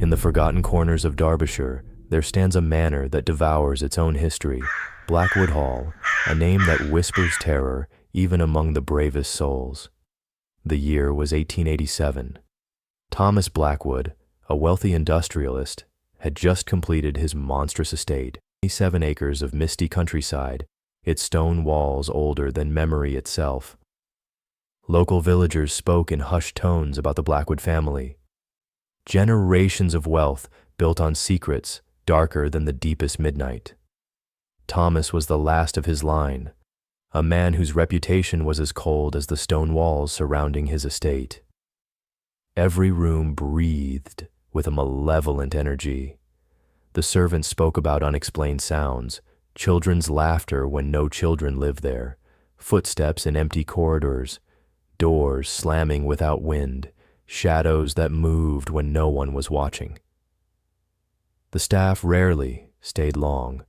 In the forgotten corners of Derbyshire, there stands a manor that devours its own history, Blackwood Hall, a name that whispers terror even among the bravest souls. The year was 1887. Thomas Blackwood, a wealthy industrialist, had just completed his monstrous estate, 27 acres of misty countryside, its stone walls older than memory itself. Local villagers spoke in hushed tones about the Blackwood family. Generations of wealth built on secrets darker than the deepest midnight. Thomas was the last of his line, a man whose reputation was as cold as the stone walls surrounding his estate. Every room breathed with a malevolent energy. The servants spoke about unexplained sounds, children's laughter when no children lived there, footsteps in empty corridors, doors slamming without wind, shadows that moved when no one was watching. The staff rarely stayed long.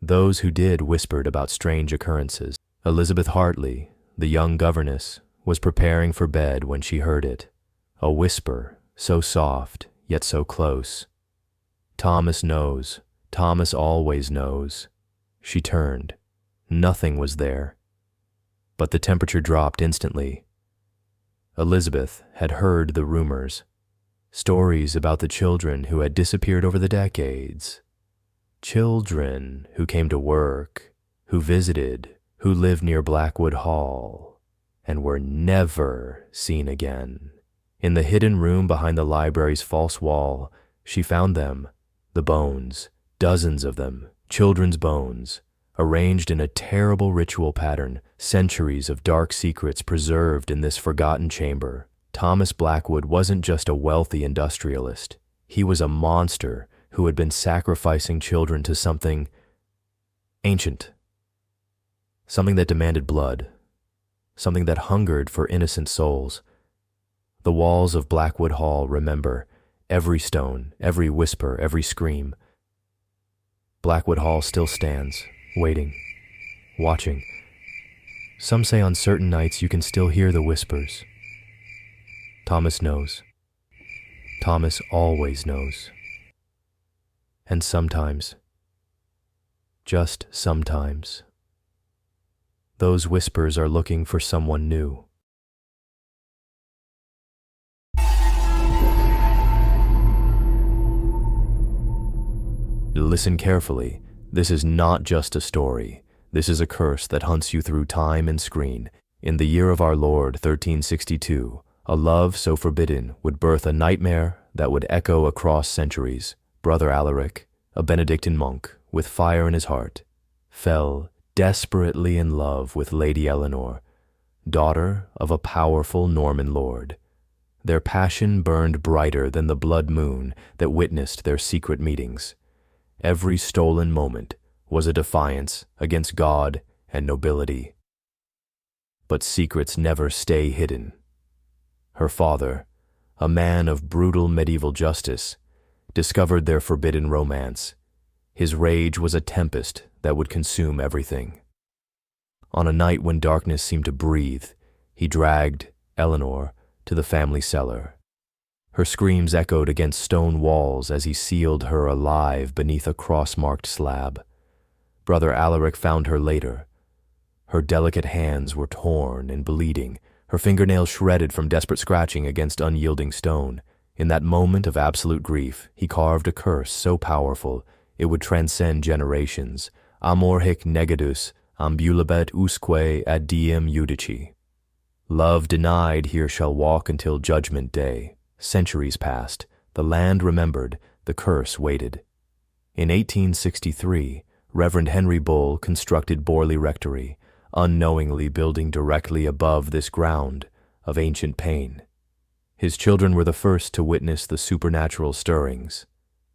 Those who did whispered about strange occurrences. Elizabeth Hartley, the young governess, was preparing for bed when she heard it, a whisper so soft yet so close. Thomas knows. Thomas always knows. She turned. Nothing was there. But the temperature dropped instantly. Elizabeth had heard the rumors, stories about the children who had disappeared over the decades. Children who came to work, who visited, who lived near Blackwood Hall, and were never seen again. In the hidden room behind the library's false wall, she found them, the bones, dozens of them, children's bones, arranged in a terrible ritual pattern, centuries of dark secrets preserved in this forgotten chamber. Thomas Blackwood wasn't just a wealthy industrialist. He was a monster who had been sacrificing children to something ancient, something that demanded blood, something that hungered for innocent souls. The walls of Blackwood Hall remember every stone, every whisper, every scream. Blackwood Hall still stands, waiting, watching. Some say on certain nights you can still hear the whispers. Thomas knows. Thomas always knows. And sometimes, just sometimes, those whispers are looking for someone new. Listen carefully. This is not just a story. This is a curse that hunts you through time and screen. In the year of our Lord, 1362, a love so forbidden would birth a nightmare that would echo across centuries. Brother Alaric, a Benedictine monk with fire in his heart, fell desperately in love with Lady Eleanor, daughter of a powerful Norman lord. Their passion burned brighter than the blood moon that witnessed their secret meetings. Every stolen moment was a defiance against God and nobility. But secrets never stay hidden. Her father, a man of brutal medieval justice, discovered their forbidden romance. His rage was a tempest that would consume everything. On a night when darkness seemed to breathe, he dragged Eleanor to the family cellar. Her screams echoed against stone walls as he sealed her alive beneath a cross-marked slab. Brother Alaric found her later. Her delicate hands were torn and bleeding, her fingernails shredded from desperate scratching against unyielding stone. In that moment of absolute grief, he carved a curse so powerful it would transcend generations. Amor hic negadus ambulabet usque ad diem judici. Love denied here shall walk until judgment day. Centuries passed, the land remembered, the curse waited. In 1863, Reverend Henry Bull constructed Borley Rectory, unknowingly building directly above this ground of ancient pain. His children were the first to witness the supernatural stirrings,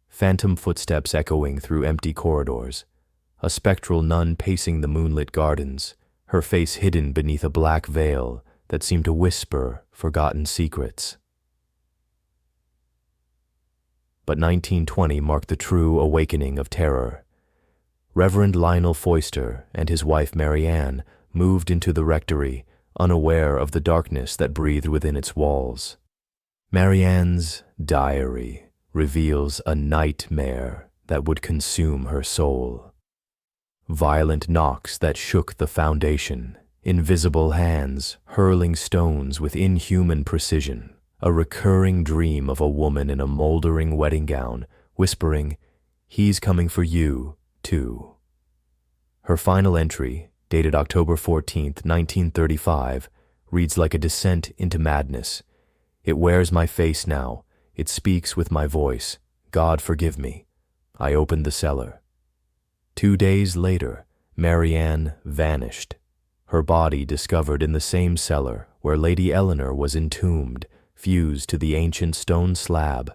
phantom footsteps echoing through empty corridors, a spectral nun pacing the moonlit gardens, her face hidden beneath a black veil that seemed to whisper forgotten secrets. But 1920 marked the true awakening of terror. Reverend Lionel Foyster and his wife Mary Ann moved into the rectory, unaware of the darkness that breathed within its walls. Mary Ann's diary, reveals a nightmare that would consume her soul. Violent knocks that shook the foundation, invisible hands hurling stones with inhuman precision, a recurring dream of a woman in a moldering wedding gown, whispering, "He's coming for you, too." Her final entry, dated October 14th, 1935, reads like a descent into madness. "It wears my face now. It speaks with my voice. God forgive me. I opened the cellar." 2 days later, Marianne vanished. Her body discovered in the same cellar where Lady Eleanor was entombed, fused to the ancient stone slab.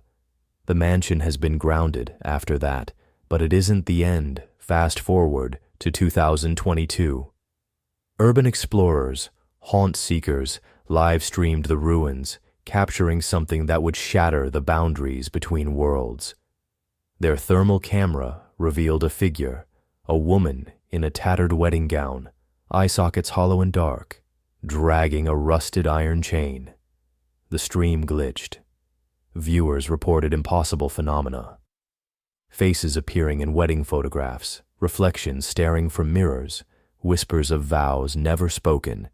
The mansion has been grounded after that, but it isn't the end. Fast forward to 2022. Urban explorers, haunt seekers, live-streamed the ruins, capturing something that would shatter the boundaries between worlds. Their thermal camera revealed a figure, a woman in a tattered wedding gown, eye sockets hollow and dark, dragging a rusted iron chain. The stream glitched. Viewers reported impossible phenomena. Faces appearing in wedding photographs, reflections staring from mirrors, whispers of vows never spoken.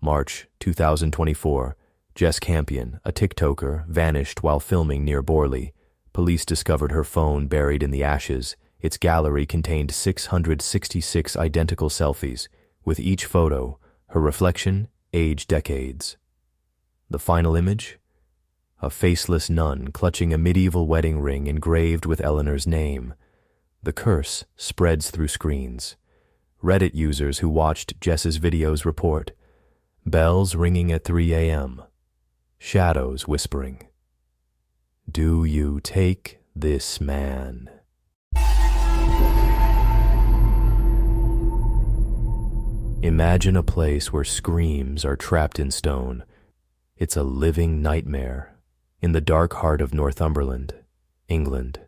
March 2024, Jess Campion, a TikToker, vanished while filming near Borley. Police discovered her phone buried in the ashes. Its gallery contained 666 identical selfies, with each photo, her reflection, aged decades. The final image? A faceless nun clutching a medieval wedding ring engraved with Eleanor's name. The curse spreads through screens. Reddit users who watched Jess's videos report, bells ringing at 3 a.m., shadows whispering, "Do you take this man?" Imagine a place where screams are trapped in stone. It's a living nightmare. In the dark heart of Northumberland, England,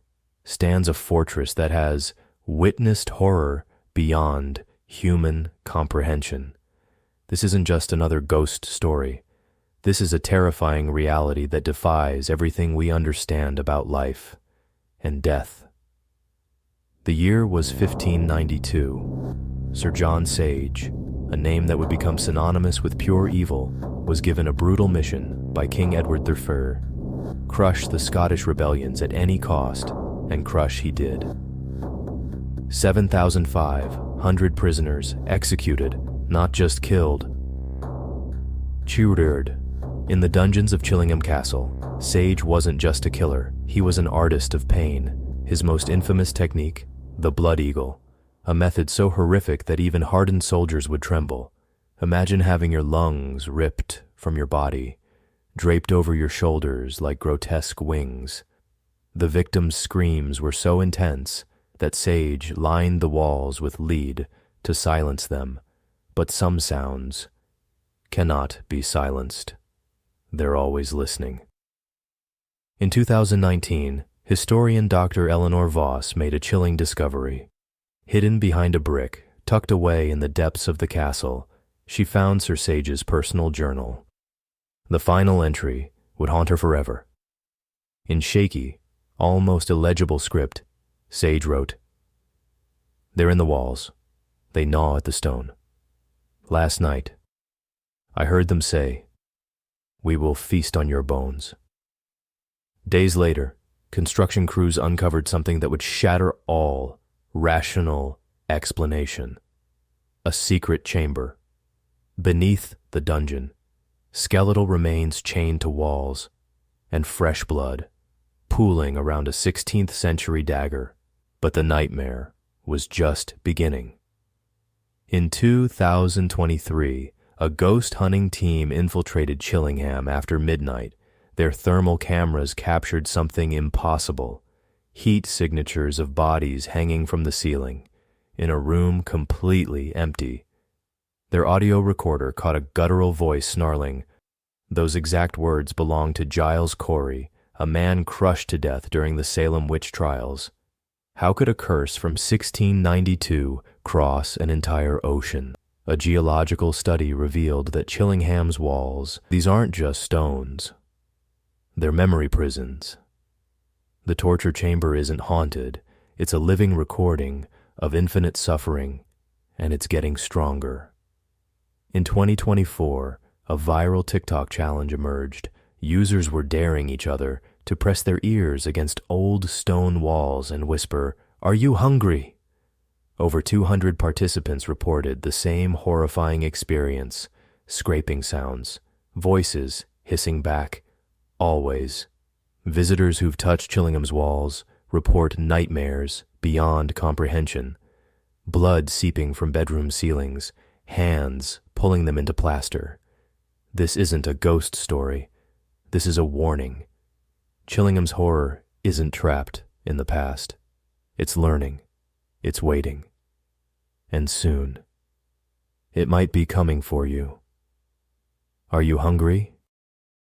stands a fortress that has witnessed horror beyond human comprehension. This isn't just another ghost story. This is a terrifying reality that defies everything we understand about life and death. The year was 1592. Sir John Sage, a name that would become synonymous with pure evil, was given a brutal mission by King Edward III. Crush the Scottish rebellions at any cost, and crush he did. 7,500 prisoners executed, not just killed. Cheered. In the dungeons of Chillingham Castle, Sage wasn't just a killer, he was an artist of pain. His most infamous technique, the blood eagle, a method so horrific that even hardened soldiers would tremble. Imagine having your lungs ripped from your body, draped over your shoulders like grotesque wings. The victim's screams were so intense that Sage lined the walls with lead to silence them, but some sounds cannot be silenced. They're always listening. In 2019, historian Dr. Eleanor Voss made a chilling discovery. Hidden behind a brick, tucked away in the depths of the castle, she found Sir Sage's personal journal. The final entry would haunt her forever. In shaky, almost illegible script, Sage wrote, "They're in the walls. They gnaw at the stone. Last night, I heard them say, 'We will feast on your bones.'" Days later, construction crews uncovered something that would shatter all rational explanation. A secret chamber. Beneath the dungeon, skeletal remains chained to walls, and fresh blood pooling around a 16th century dagger. But the nightmare was just beginning. In 2023, a ghost hunting team infiltrated Chillingham after midnight. Their thermal cameras captured something impossible: heat signatures of bodies hanging from the ceiling, in a room completely empty. Their audio recorder caught a guttural voice snarling. Those exact words belonged to Giles Corey, a man crushed to death during the Salem witch trials. How could a curse from 1692 cross an entire ocean? A geological study revealed that Chillingham's walls, these aren't just stones. They're memory prisons. The torture chamber isn't haunted. It's a living recording of infinite suffering, and it's getting stronger. In 2024, a viral TikTok challenge emerged. Users were daring each other to press their ears against old stone walls and whisper, "Are you hungry?" Over 200 participants reported the same horrifying experience: scraping sounds, voices hissing back, always. Visitors who've touched Chillingham's walls report nightmares beyond comprehension. Blood seeping from bedroom ceilings, hands pulling them into plaster. This isn't a ghost story. This is a warning. Chillingham's horror isn't trapped in the past. It's learning. It's waiting. And soon, it might be coming for you. Are you hungry?